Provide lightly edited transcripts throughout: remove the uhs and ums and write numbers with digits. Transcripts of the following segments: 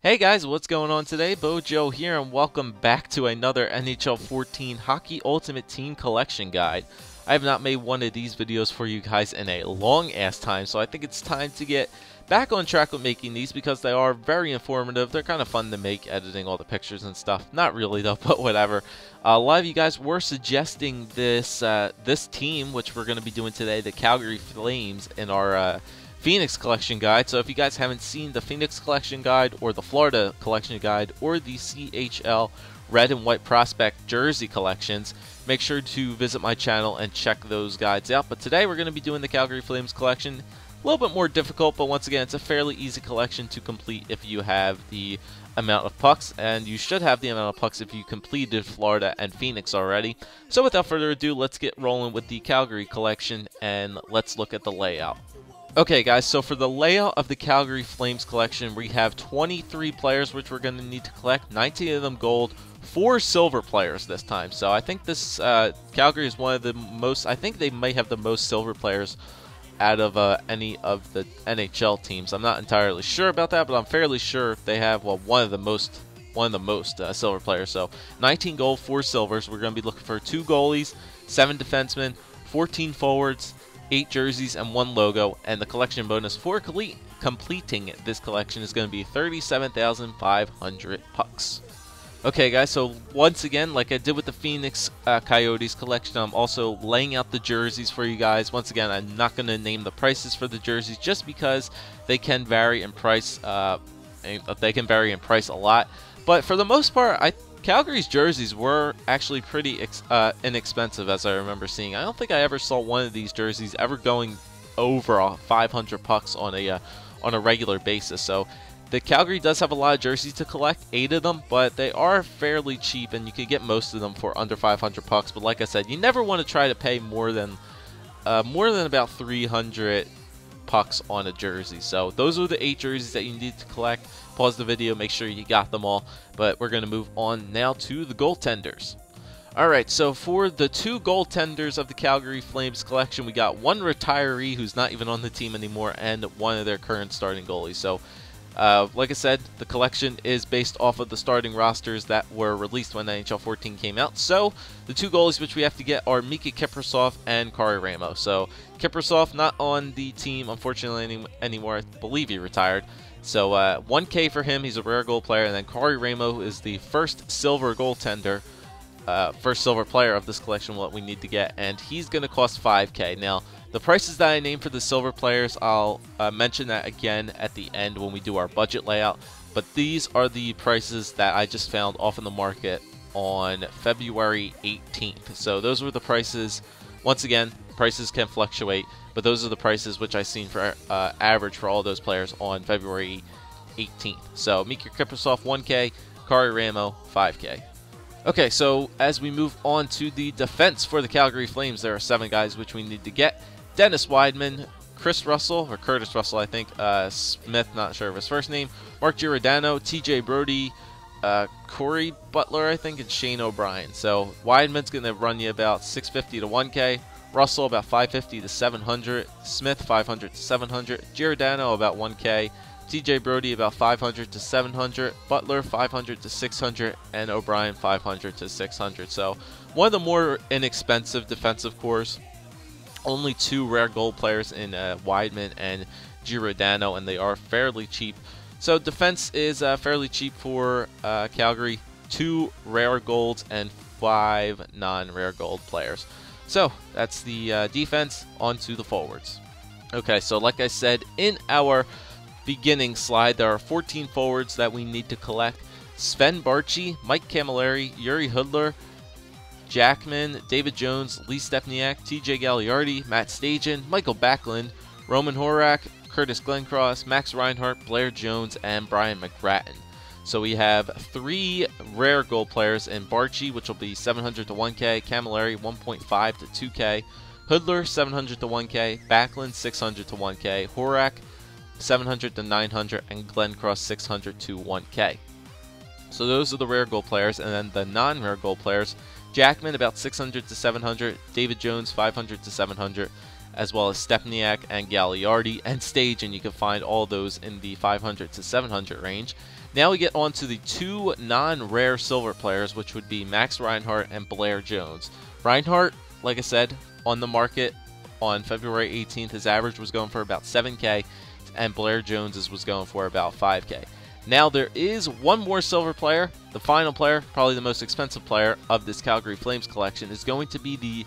Hey guys, what's going on today? BOJoeKO here, and welcome back to another NHL 14 Hockey Ultimate Team Collection Guide. I have not made one of these videos for you guys in a long ass time, so I think it's time to get back on track with making these because they are very informative. They're kind of fun to make, editing all the pictures and stuff. Not really though, but whatever. A lot of you guys were suggesting this this team, which we're going to be doing today, the Calgary Flames, in our Phoenix collection guide. So if you guys haven't seen the Phoenix collection guide or the Florida collection guide or the CHL red and white prospect jersey collections, make sure to visit my channel and check those guides out. But today we're going to be doing the Calgary Flames collection. A little bit more difficult, but once again, it's a fairly easy collection to complete if you have the amount of pucks, and you should have the amount of pucks if you completed Florida and Phoenix already. So without further ado, let's get rolling with the Calgary collection and let's look at the layout. Okay guys, so for the layout of the Calgary Flames collection, we have 23 players which we're going to need to collect, 19 of them gold, 4 silver players this time. So I think this Calgary is one of the most, I think they may have the most silver players out of any of the NHL teams. I'm not entirely sure about that, but I'm fairly sure they have, well, one of the most silver players. So 19 gold, 4 silvers. We're going to be looking for 2 goalies, 7 defensemen, 14 forwards, 8 jerseys, and 1 logo, and the collection bonus for completing this collection is going to be 37,500 pucks. Okay guys, so once again, like I did with the Phoenix Coyotes collection, I'm also laying out the jerseys for you guys. Once again, I'm not going to name the prices for the jerseys just because they can vary in price. They can vary in price a lot, but for the most part, Calgary's jerseys were actually pretty inexpensive, as I remember seeing. I don't think I ever saw one of these jerseys ever going over 500 pucks on a regular basis. So the Calgary does have a lot of jerseys to collect, 8 of them, but they are fairly cheap, and you can get most of them for under 500 pucks. But like I said, you never want to try to pay more than about 300 pucks on a jersey. So those are the 8 jerseys that you need to collect. Pause the video, make sure you got them all, but we're going to move on now to the goaltenders. Alright, so for the 2 goaltenders of the Calgary Flames collection, we got 1 retiree who's not even on the team anymore and 1 of their current starting goalies. So like I said, the collection is based off of the starting rosters that were released when NHL 14 came out. So the 2 goalies which we have to get are Mika Kiprasov and Kari Ramo. So Kiprasov not on the team unfortunately anymore. I believe he retired. So 1K for him, he's a rare gold player, and then Kari Ramo is the first silver goaltender, first silver player of this collection, what we need to get, and he's going to cost 5K. Now, the prices that I named for the silver players, I'll mention that again at the end when we do our budget layout, but these are the prices that I just found off in the market on February 18th. So those were the prices. Once again, prices can fluctuate, but those are the prices which I seen for average for all those players on February 18th. So Mika Kiprasov 1K, Kari Ramo 5K. Okay, so as we move on to the defense for the Calgary Flames, there are 7 guys which we need to get. Dennis Wideman, Chris Russell, or Curtis Russell I think, Smith, not sure of his first name, Mark Giordano, TJ Brody, Corey Butler I think, and Shane O'Brien. So Wideman's going to run you about 650 to 1K, Russell about 550 to 700, Smith 500 to 700, Giordano about 1K, TJ Brody about 500 to 700, Butler 500 to 600, and O'Brien 500 to 600. So one of the more inexpensive defensive cores. Only 2 rare gold players in Wideman and Giordano, and they are fairly cheap. So defense is fairly cheap for Calgary. 2 rare golds and 5 non-rare gold players. So that's the defense. On to the forwards. Okay, so like I said in our beginning slide, there are 14 forwards that we need to collect. Sven Barchi, Mike Camilleri, Yuri Hudler, Jackman, David Jones, Lee Stepniak, TJ Gagliardi, Matt Stajan, Michael Backlund, Roman Horak, Curtis Glencross, Max Reinhart, Blair Jones, and Brian McGrattan. So we have 3 rare gold players in Barchi, which will be 700 to 1K, Camilleri 1.5 to 2K, Hudler 700 to 1K, Backlund 600 to 1K, Horak 700 to 900, and Glencross 600 to 1K. So those are the rare gold players, and then the non-rare gold players, Jackman about 600 to 700, David Jones 500 to 700, as well as Stepniak and Gagliardi and Stage, and you can find all those in the 500 to 700 range. Now we get on to the two non-rare silver players, which would be Max Reinhart and Blair Jones. Reinhart, like I said, on the market on February 18th, his average was going for about 7K, and Blair Jones's was going for about 5K. Now there is one more silver player. The final player, probably the most expensive player of this Calgary Flames collection, is going to be the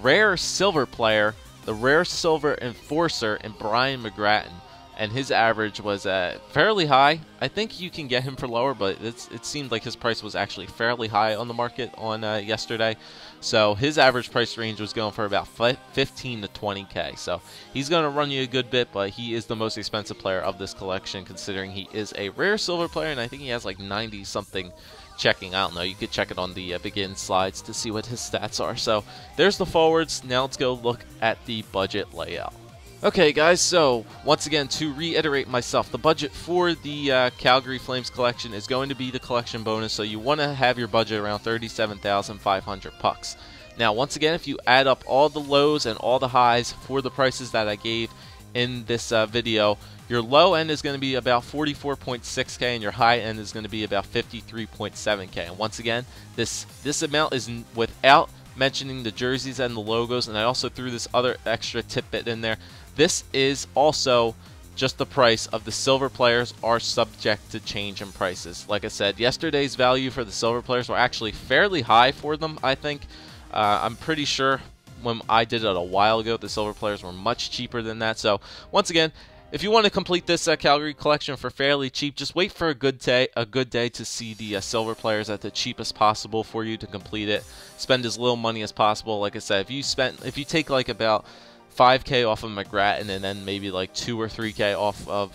rare silver player, the rare silver enforcer in Brian McGrattan. And his average was fairly high. I think you can get him for lower, but it seemed like his price was actually fairly high on the market on yesterday. So his average price range was going for about 15 to 20K. So he's going to run you a good bit, but he is the most expensive player of this collection, considering he is a rare silver player, and I think he has like 90-something checking. I don't know. You could check it on the begin slides to see what his stats are. So there's the forwards. Now let's go look at the budget layout. Okay guys, so once again, to reiterate myself, the budget for the Calgary Flames collection is going to be the collection bonus, so you want to have your budget around 37,500 pucks. Now once again, if you add up all the lows and all the highs for the prices that I gave in this video, your low end is going to be about 44.6K and your high end is going to be about 53.7K. And once again, this amount is without mentioning the jerseys and the logos, and I also threw this other extra tidbit in there. This is also just the price of the silver players are subject to change in prices. Like I said, yesterday's value for the silver players were actually fairly high for them, I think. I'm pretty sure when I did it a while ago, the silver players were much cheaper than that. So once again, if you want to complete this Calgary collection for fairly cheap, just wait for a good day to see the silver players at the cheapest possible for you to complete it. Spend as little money as possible. Like I said, if you take like about 5K off of McGrattan and then maybe like 2 or 3K off of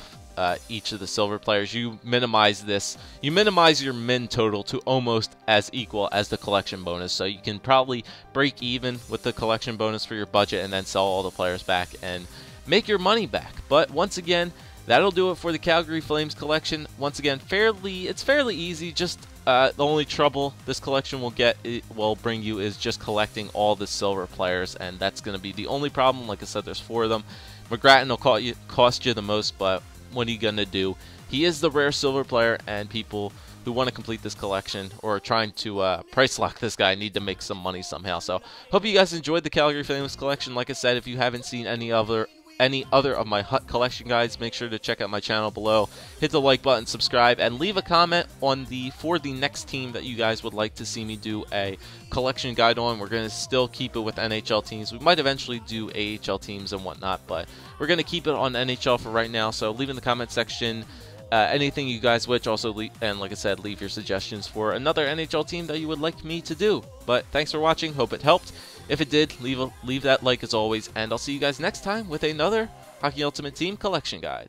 each of the silver players, you minimize this. You minimize your min total to almost as equal as the collection bonus. So you can probably break even with the collection bonus for your budget and then sell all the players back and make your money back. But once again, that'll do it for the Calgary Flames collection. Once again, it's fairly easy. Just the only trouble this collection will bring you is just collecting all the silver players, and that's going to be the only problem. Like I said, there's 4 of them. McGrattan will cost you the most, but what are you going to do? He is the rare silver player, and people who want to complete this collection or are trying to price lock this guy need to make some money somehow. So hope you guys enjoyed the Calgary Flames collection. Like I said, if you haven't seen any other of my HUT collection guides, make sure to check out my channel below. Hit the like button, subscribe, and leave a comment for the next team that you guys would like to see me do a collection guide on. We're going to still keep it with NHL teams. We might eventually do AHL teams and whatnot, but we're going to keep it on NHL for right now. So leave in the comment section anything you guys wish. Also, and like I said, leave your suggestions for another NHL team that you would like me to do. But thanks for watching. Hope it helped. If it did, leave that like as always, and I'll see you guys next time with another Hockey Ultimate Team collection guide.